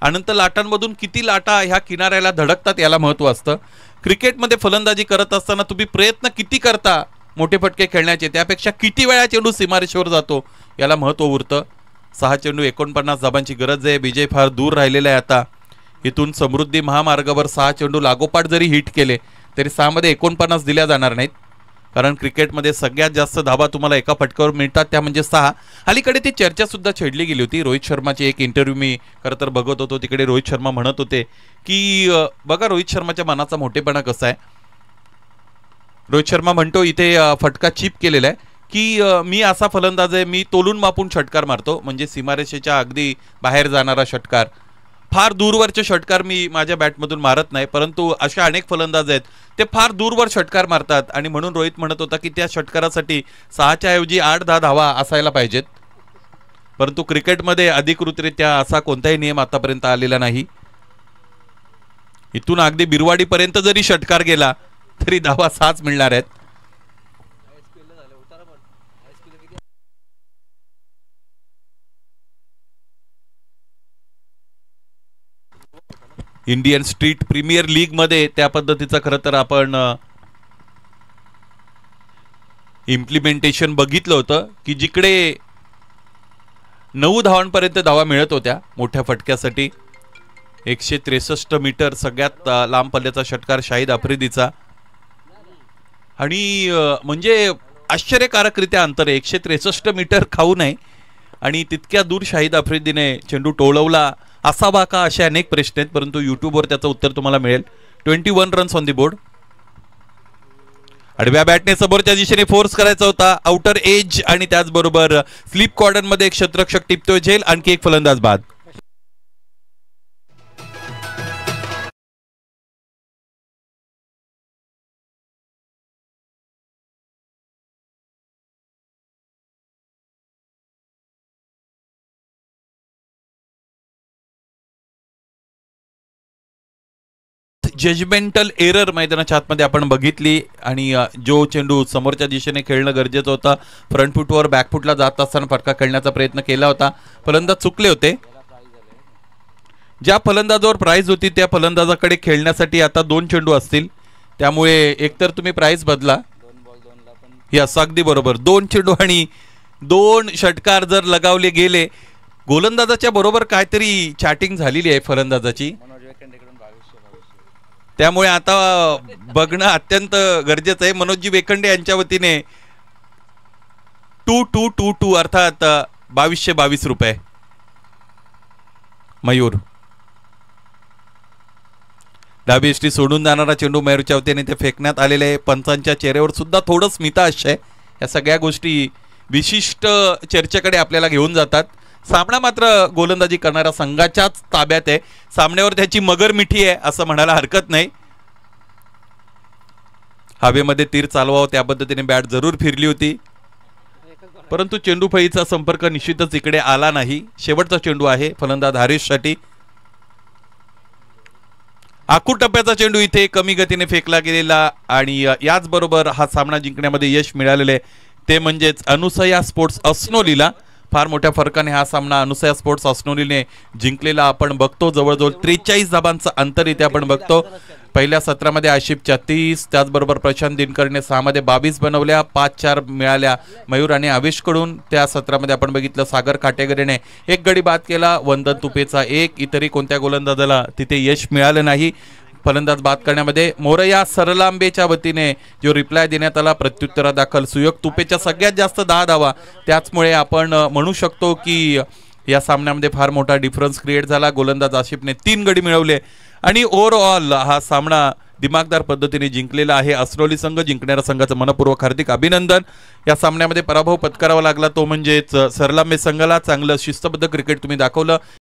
अनंत लाटांमधून किती लाटा ह्या किनाऱ्याला धडकतात याला महत्त्व असतं. क्रिकेटमध्ये फलंदाजी करत असताना तुम्ही प्रयत्न किती करता मोठे फटके खेळण्याचे, त्यापेक्षा किती वेळा चेंडू सीमारेषेवर जातो याला महत्त्व उरतं. 6 चेंडू 49 धाबांची गरज आहे. विजय फार दूर राहिलेला आहे. आता इथून समृद्धी महामार्गावर 6 चेंडू लागोपाठ जरी हिट केले तरी 6 मध्ये 49 दिल्या जाणार नाहीत, कारण क्रिकेटमध्ये सगळ्यात जास्त धाबा तुम्हाला एका फटक्यावर मिळतात त्या म्हणजे 6. अलीकडे ती चर्चा सुद्धा छेडली गेली होती. रोहित शर्माची एक इंटरव्ह्यू मी खरं तर बघत होतो, तिकडे रोहित शर्मा म्हणत होते की बघा रोहित शर्माच्या मनाचा मोठेपणा कसा आहे. रोहित शर्मा म्हणतो इथे फटका चिप केलेला आहे की मी असा फलंदाज आहे, मी तोलून मापून षटकार मारतो, म्हणजे सीमारेषेच्या अगदी बाहेर जाणारा षटकार, फार दूरवरचे षटकार मी माझ्या बॅटमधून मारत नाही, परंतु अशा अनेक फलंदाज आहेत ते फार दूरवर षटकार मारतात. आणि म्हणून रोहित म्हणत होता की त्या षटकारासाठी 6च्या ऐवजी 8-10 धावा असायला पाहिजेत, परंतु क्रिकेटमध्ये अधिकृतरित्या असा कोणताही नियम आतापर्यंत आलेला नाही. इथून अगदी बिरवाडीपर्यंत जरी षटकार गेला तरी धावा 6च मिळणार आहेत. इंडियन स्ट्रीट प्रीमियर लीग मध्ये त्या पद्धतीचं खरं तर आपण इम्प्लिमेंटेशन बघितलं होतं की जिकडे 9 धावांपर्यंत धावा मिळत होत्या मोठ्या फटक्यासाठी. 163 मीटर सगळ्यात लांब पल्ल्याचा षटकार शाहिद आफ्रिदीचा. आणि म्हणजे आश्चर्यकारकरित्या अंतर 163 मीटर खाऊ नये आणि तितक्या दूर शाहिद आफ्रिदीने चेंडू टोळवला असावा का असे अनेक प्रश्न आहेत, परंतु युट्यूबवर त्याचं उत्तर तुम्हाला मिळेल. 21 रन्स ऑन दी बोर्ड. आडव्या बॅटने समोरच्या दिशेने फोर्स करायचा होता आउटर एज आणि त्याचबरोबर स्लीप कॉर्डन मध्ये एक क्षेत्ररक्षक टिपतोय झेल. आणखी एक फलंदाज बाद. जजमेंटल एरर मैदानाच्या आतमध्ये आपण बघितली आणि जो चेंडू समोरच्या दिशेने खेळणं गरजेचं होतं, फ्रंट फुटवर बॅकफुटला जात असताना फटका खेळण्याचा प्रयत्न केला होता, फलंदाज चुकले होते. ज्या फलंदाजावर प्राइज होती त्या फलंदाजाकडे खेळण्यासाठी आता 2 चेंडू असतील, त्यामुळे एकतर तुम्ही प्राइज बदला. यस, अगदी बरोबर. 2 चेंडू आणि 2 षटकार जर लगावले गेले, गोलंदाजाच्या बरोबर काहीतरी चॅटिंग झालेली आहे फलंदाजाची, त्यामुळे आता बघणं अत्यंत गरजेचं आहे. मनोजी वेखंडे यांच्या वतीने 2222 अर्थात 2222 रुपये. मयूर डावी यष्टी सोडून जाणारा चेंडू मयूरच्या वतीने ते फेकण्यात आलेले आहे. पंचांच्या चेहऱ्यावर सुद्धा थोडं स्मिताहास्य आहे. या सगळ्या गोष्टी विशिष्ट चर्चेकडे आपल्याला घेऊन जातात. सामना मात्र गोलंदाजी करणाऱ्या संघाच्याच ताब्यात आहे. सामन्यावर त्याची मगर मिठी आहे असं म्हणायला हरकत नाही. हवेमध्ये तीर चालवावं त्या पद्धतीने बॅट जरूर फिरली होती, परंतु चेंडू फळीचा संपर्क निश्चितच इकडे आला नाही. शेवटचा चेंडू आहे फलंदाज हारिससाठी. आखूड टप्प्याचा चेंडू इथे कमी गतीने फेकला गेलेला आणि याच बरोबर हा सामना जिंकण्यामध्ये यश मिळालेले ते म्हणजेच अनुसया स्पोर्ट्स अस्नोलीला. फार मोठ्या फरकाने हा सामना अनुसया स्पोर्ट्स अस्नोलीने जिंकलेला आपण बघतो. जवळजवळ 43 धाबांचं अंतर इथे आपण बघतो. पहिल्या सत्रामध्ये आशिफ 33, त्याचबरोबर प्रशांत दिनकरने 6 मध्ये 22 बनवल्या, 5-4 मिळाल्या मयूर आणि आवेशकडून. त्या सत्रामध्ये आपण बघितलं सागर काटेगरेने 1 गडी बाद केला, वंदन तुपेचा 1. इतरही कोणत्या गोलंदाजाला तिथे यश मिळालं नाही फलंदाज बाद करण्यामध्ये. मोरया सरलांबेच्या वतीने जो रिप्लाय देण्यात आला प्रत्युत्तरादाखल सुयोग तुपेच्या सगळ्यात जास्त 10 धावा, त्याचमुळे आपण म्हणू शकतो की या सामन्यामध्ये फार मोठा डिफरन्स क्रिएट झाला. गोलंदाज आशिफने 3 गडी मिळवले आणि ओव्हरऑल हा सामना दिमागदार पद्धतीने जिंकलेला आहे अस्नोली संघ. जिंकणाऱ्या संघाचं मनपूर्वक हार्दिक अभिनंदन. या सामन्यामध्ये पराभव पत्करावा लागला तो म्हणजेच सरलांबे संघाला. चांगलं शिस्तबद्ध क्रिकेट तुम्ही दाखवलं.